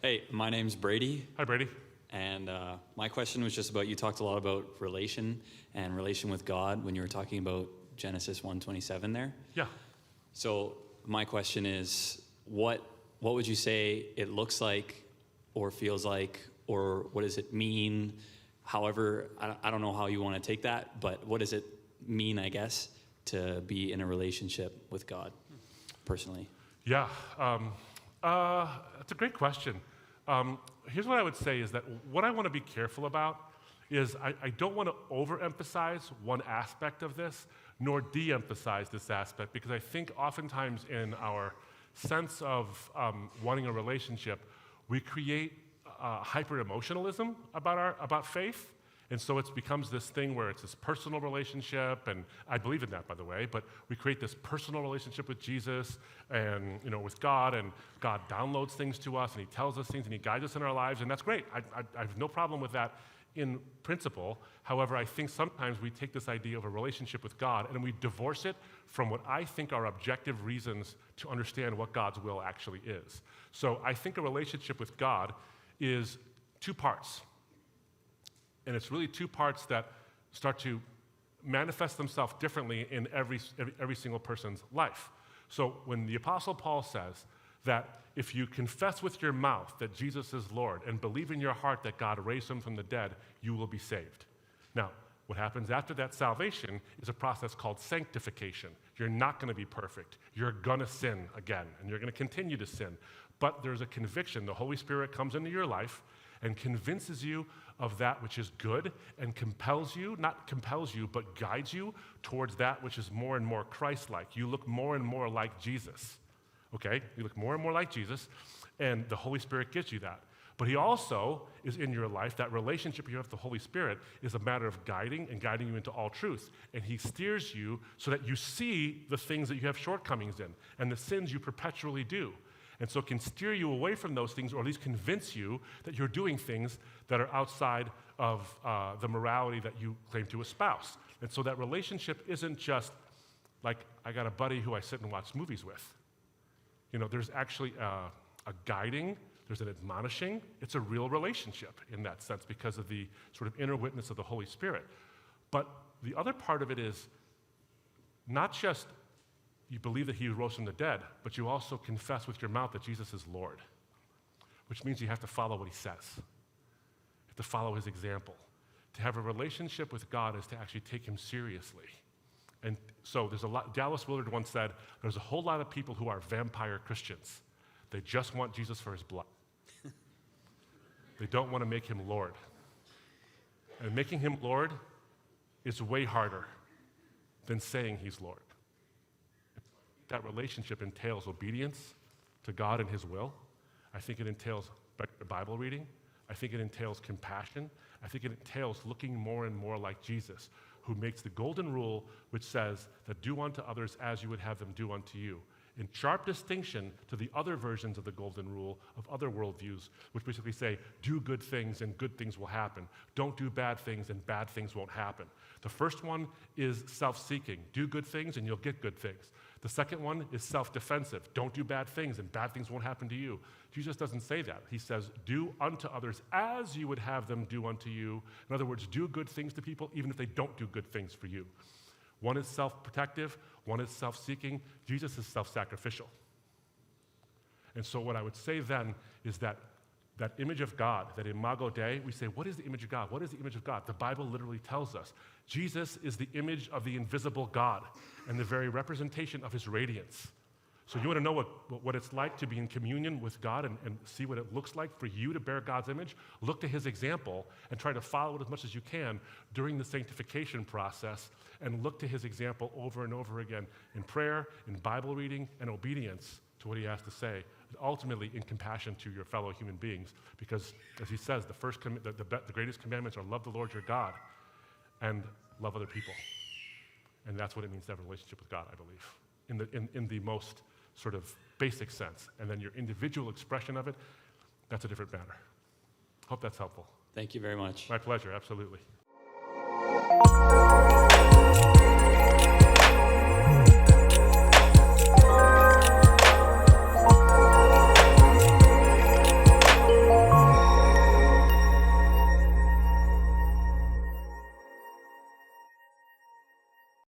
Hey, my name's Brady, Hi, Brady. and my question was just about, you talked a lot about relation and relation with God when you were talking about Genesis 1:27 there. Yeah. So my question is, what would you say it looks like or feels like, or what does it mean? However, I don't know how you want to take that, but what does it mean, I guess, to be in a relationship with God personally? Yeah. That's a great question. Here's what I would say is that what I want to be careful about is I don't want to overemphasize one aspect of this, nor de-emphasize this aspect, because I think oftentimes in our sense of wanting a relationship, we create hyper-emotionalism about faith. And so it becomes this thing where it's this personal relationship, and I believe in that, by the way, but we create this personal relationship with Jesus and, with God, and God downloads things to us, and he tells us things, and he guides us in our lives, and that's great. I have no problem with that in principle. However, I think sometimes we take this idea of a relationship with God, and we divorce it from what I think are objective reasons to understand what God's will actually is. So I think a relationship with God is two parts. And it's really two parts that start to manifest themselves differently in every single person's life. So when the Apostle Paul says that if you confess with your mouth that Jesus is Lord and believe in your heart that God raised him from the dead, you will be saved. Now, what happens after that salvation is a process called sanctification. You're not going to be perfect. You're going to sin again, and you're going to continue to sin. But there's a conviction. The Holy Spirit comes into your life and convinces you of that which is good, and compels you, not compels you, but guides you towards that which is more and more Christ-like. You look more and more like Jesus, okay? You look more and more like Jesus, and the Holy Spirit gives you that. But he also is in your life. That relationship you have with the Holy Spirit is a matter of guiding you into all truth. And he steers you so that you see the things that you have shortcomings in and the sins you perpetually do. And so it can steer you away from those things, or at least convince you that you're doing things that are outside of the morality that you claim to espouse. And so that relationship isn't just like, I got a buddy who I sit and watch movies with. There's actually a guiding, there's an admonishing. It's a real relationship in that sense because of the sort of inner witness of the Holy Spirit. But the other part of it is not just you believe that he rose from the dead, but you also confess with your mouth that Jesus is Lord, which means you have to follow what he says. You have to follow his example. To have a relationship with God is to actually take him seriously. And so there's a lot, Dallas Willard once said, there's a whole lot of people who are vampire Christians. They just want Jesus for his blood. They don't want to make him Lord. And making him Lord is way harder than saying he's Lord. That relationship entails obedience to God and his will. I think it entails Bible reading. I think it entails compassion. I think it entails looking more and more like Jesus, who makes the golden rule which says that do unto others as you would have them do unto you, in sharp distinction to the other versions of the golden rule of other worldviews, which basically say, do good things and good things will happen. Don't do bad things and bad things won't happen. The first one is self-seeking. Do good things and you'll get good things. The second one is self-defensive. Don't do bad things and bad things won't happen to you. Jesus doesn't say that. He says, do unto others as you would have them do unto you. In other words, do good things to people even if they don't do good things for you. One is self-protective, one is self-seeking. Jesus is self-sacrificial. And so what I would say then is that image of God, that imago Dei, we say, what is the image of God? What is the image of God? The Bible literally tells us. Jesus is the image of the invisible God and the very representation of his radiance. So you want to know what it's like to be in communion with God and see what it looks like for you to bear God's image? Look to his example and try to follow it as much as you can during the sanctification process, and look to his example over and over again in prayer, in Bible reading, and obedience to what he has to say, and ultimately in compassion to your fellow human beings. Because, as he says, the greatest commandments are love the Lord your God and love other people. And that's what it means to have a relationship with God, I believe, in the most sort of basic sense. And then your individual expression of it, that's a different matter. Hope that's helpful. Thank you very much. My pleasure, absolutely.